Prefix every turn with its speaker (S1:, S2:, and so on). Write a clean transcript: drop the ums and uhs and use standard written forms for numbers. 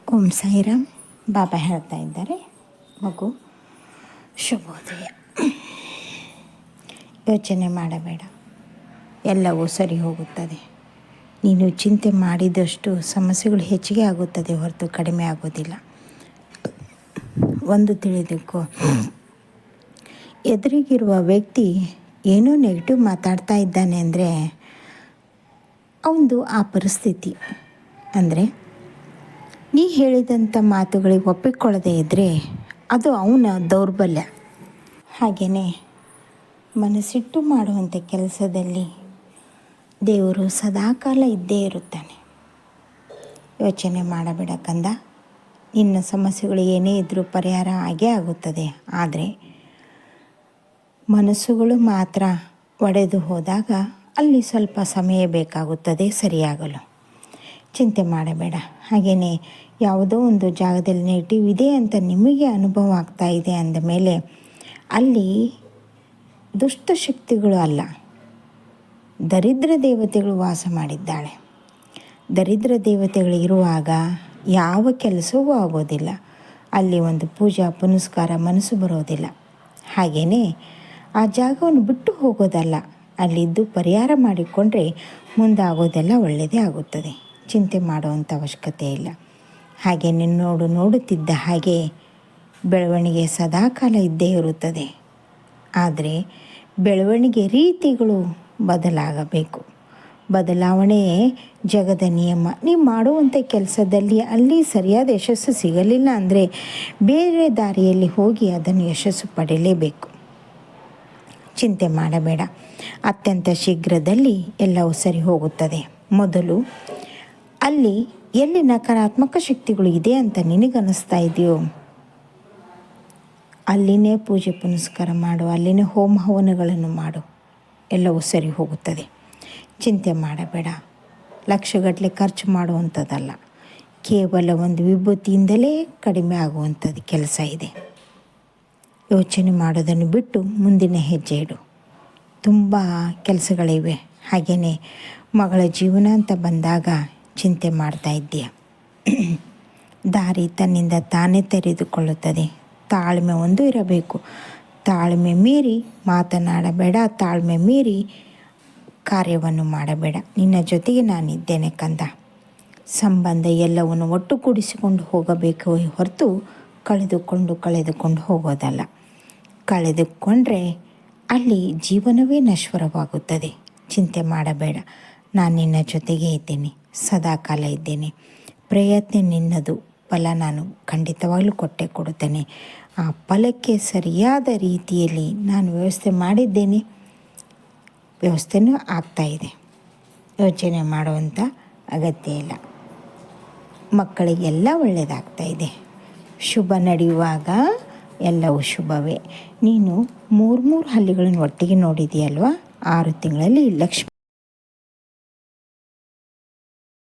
S1: ಓಂ ಸಾಯಿರಾಮ್. ಬಾಬಾ ಹೇಳ್ತಾ ಇದ್ದಾರೆ, ಮಗು ಶುಭೋದಯ. ಯೋಚನೆ ಮಾಡಬೇಡ, ಎಲ್ಲವೂ ಸರಿ ಹೋಗುತ್ತದೆ. ನೀನು ಚಿಂತೆ ಮಾಡಿದಷ್ಟು ಸಮಸ್ಯೆಗಳು ಹೆಚ್ಚಿಗೆ ಆಗುತ್ತದೆ ಹೊರತು ಕಡಿಮೆ ಆಗೋದಿಲ್ಲ. ಒಂದು ತಿಳಿದುಕೋ, ಎದುರಿಗಿರುವ ವ್ಯಕ್ತಿ ಏನೋ ನೆಗೆಟಿವ್ ಮಾತಾಡ್ತಾ ಇದ್ದಾನೆ ಅಂದರೆ ಅವನದು ಆ ಪರಿಸ್ಥಿತಿ. ಅಂದರೆ ನೀ ಹೇಳಿದಂಥ ಮಾತುಗಳಿಗೆ ಒಪ್ಪಿಕೊಳ್ಳದೇ ಇದ್ದರೆ ಅದು ಅವನ ದೌರ್ಬಲ್ಯ. ಹಾಗೆಯೇ ಮನಸ್ಸಿಟ್ಟು ಮಾಡುವಂಥ ಕೆಲಸದಲ್ಲಿ ದೇವರು ಸದಾಕಾಲ ಇದ್ದೇ ಇರುತ್ತಾನೆ. ಯೋಚನೆ ಮಾಡಬೇಡ ಕಂದ, ನಿನ್ನ ಸಮಸ್ಯೆಗಳು ಏನೇ ಇದ್ದರೂ ಪರಿಹಾರ ಆಗೇ ಆಗುತ್ತದೆ. ಆದರೆ ಮನಸ್ಸುಗಳು ಮಾತ್ರ ಒಡೆದು ಹೋದಾಗ ಅಲ್ಲಿ ಸ್ವಲ್ಪ ಸಮಯ ಬೇಕಾಗುತ್ತದೆ ಸರಿಯಾಗಲು. ಚಿಂತೆ ಮಾಡಬೇಡ. ಹಾಗೆಯೇ ಯಾವುದೋ ಒಂದು ಜಾಗದಲ್ಲಿ ನೆಗೆಟಿವ್ ಇದೆ ಅಂತ ನಿಮಗೆ ಅನುಭವ ಆಗ್ತಾ ಇದೆ ಅಂದಮೇಲೆ ಅಲ್ಲಿ ದುಷ್ಟಶಕ್ತಿಗಳು ಅಲ್ಲ, ದರಿದ್ರ ದೇವತೆಗಳು ವಾಸ ಮಾಡಿದ್ದಾಳೆ. ದರಿದ್ರ ದೇವತೆಗಳು ಇರುವಾಗ ಯಾವ ಕೆಲಸವೂ ಆಗೋದಿಲ್ಲ. ಅಲ್ಲಿ ಒಂದು ಪೂಜಾ ಪುನಸ್ಕಾರ ಮನಸ್ಸು ಬರೋದಿಲ್ಲ. ಹಾಗೆಯೇ ಆ ಜಾಗವನ್ನು ಬಿಟ್ಟು ಹೋಗೋದಲ್ಲ, ಅಲ್ಲಿದ್ದು ಪರಿಹಾರ ಮಾಡಿಕೊಂಡ್ರೆ ಮುಂದಾಗೋದೆಲ್ಲ ಒಳ್ಳೆಯದೇ ಆಗುತ್ತದೆ. ಚಿಂತೆ ಮಾಡುವಂಥ ಅವಶ್ಯಕತೆ ಇಲ್ಲ. ಹಾಗೆ ನೋಡುತ್ತಿದ್ದ ಹಾಗೆ ಬೆಳವಣಿಗೆ ಸದಾಕಾಲ ಇದ್ದೇ ಇರುತ್ತದೆ. ಆದರೆ ಬೆಳವಣಿಗೆ ರೀತಿಗಳು ಬದಲಾಗಬೇಕು. ಬದಲಾವಣೆಯೇ ಜಗದ ನಿಯಮ. ನೀವು ಮಾಡುವಂಥ ಕೆಲಸದಲ್ಲಿ ಅಲ್ಲಿ ಸರಿಯಾದ ಯಶಸ್ಸು ಸಿಗಲಿಲ್ಲ ಅಂದರೆ ಬೇರೆ ದಾರಿಯಲ್ಲಿ ಹೋಗಿ ಅದನ್ನು ಯಶಸ್ಸು ಪಡೆಯಲೇಬೇಕು. ಚಿಂತೆ ಮಾಡಬೇಡ, ಅತ್ಯಂತ ಶೀಘ್ರದಲ್ಲಿ ಎಲ್ಲವೂ ಸರಿ ಹೋಗುತ್ತದೆ. ಮೊದಲು ಅಲ್ಲಿ ಎಲ್ಲಿ ನಕಾರಾತ್ಮಕ ಶಕ್ತಿಗಳು ಇದೆ ಅಂತ ನಿನಗನ್ನಿಸ್ತಾ ಇದೆಯೋ ಅಲ್ಲಿನೇ ಪೂಜೆ ಪುನಸ್ಕಾರ ಮಾಡು, ಅಲ್ಲಿನೇ ಹೋಮ ಹವನಗಳನ್ನು ಮಾಡು, ಎಲ್ಲವೂ ಸರಿ ಹೋಗುತ್ತದೆ. ಚಿಂತೆ ಮಾಡಬೇಡ. ಲಕ್ಷಗಟ್ಟಲೆ ಖರ್ಚು ಮಾಡುವಂಥದ್ದಲ್ಲ, ಕೇವಲ ಒಂದು ವಿಭೂತಿಯಿಂದಲೇ ಕಡಿಮೆ ಆಗುವಂಥದ್ದು ಕೆಲಸ ಇದೆ. ಯೋಚನೆ ಮಾಡೋದನ್ನು ಬಿಟ್ಟು ಮುಂದಿನ ಹೆಜ್ಜೆ ಇಡು. ತುಂಬ ಕೆಲಸಗಳಿವೆ. ಹಾಗೆಯೇ ಮಗಳ ಜೀವನ ಅಂತ ಬಂದಾಗ ಚಿಂತೆ ಮಾಡ್ತಾ ಇದ್ದೀಯ. ದಾರಿ ತನ್ನಿಂದ ತಾನೇ ತೆರೆದುಕೊಳ್ಳುತ್ತದೆ. ತಾಳ್ಮೆ ಒಂದು ಇರಬೇಕು. ತಾಳ್ಮೆ ಮೀರಿ ಮಾತನಾಡಬೇಡ, ತಾಳ್ಮೆ ಮೀರಿ ಕಾರ್ಯವನ್ನು ಮಾಡಬೇಡ. ನಿನ್ನ ಜೊತೆಗೆ ನಾನಿದ್ದೇನೆ ಕಂದ. ಸಂಬಂಧ ಎಲ್ಲವನ್ನು ಒಟ್ಟುಗೂಡಿಸಿಕೊಂಡು ಹೋಗಬೇಕು ಹೊರತು ಕಳೆದುಕೊಂಡು ಹೋಗೋದಲ್ಲ. ಕಳೆದುಕೊಂಡ್ರೆ ಅಲ್ಲಿ ಜೀವನವೇ ನಶ್ವರವಾಗುತ್ತದೆ. ಚಿಂತೆ ಮಾಡಬೇಡ, ನಾನು ನಿನ್ನ ಜೊತೆಗೆ ಇದ್ದೇನೆ, ಸದಾಕಾಲ ಇದ್ದೇನೆ. ಪ್ರಯತ್ನ ನಿನ್ನದು, ಫಲ ನಾನು ಖಂಡಿತವಾಗಲೂ ಕೊಡುತ್ತೇನೆ. ಆ ಫಲಕ್ಕೆ ಸರಿಯಾದ ರೀತಿಯಲ್ಲಿ ನಾನು ವ್ಯವಸ್ಥೆ ಮಾಡಿದ್ದೇನೆ, ವ್ಯವಸ್ಥೆನೂ ಆಗ್ತಾಯಿದೆ. ಯೋಚನೆ ಮಾಡುವಂಥ ಅಗತ್ಯ ಇಲ್ಲ. ಮಕ್ಕಳಿಗೆಲ್ಲ ಒಳ್ಳೆಯದಾಗ್ತಾಯಿದೆ. ಶುಭ ನಡೆಯುವಾಗ ಎಲ್ಲವೂ ಶುಭವೇ. ನೀನು 3 ಹಲ್ಲಿಗಳನ್ನು ಒಟ್ಟಿಗೆ ನೋಡಿದೆಯಲ್ವ? 6 ತಿಂಗಳಲ್ಲಿ ಲಕ್ಷ್ಮಿ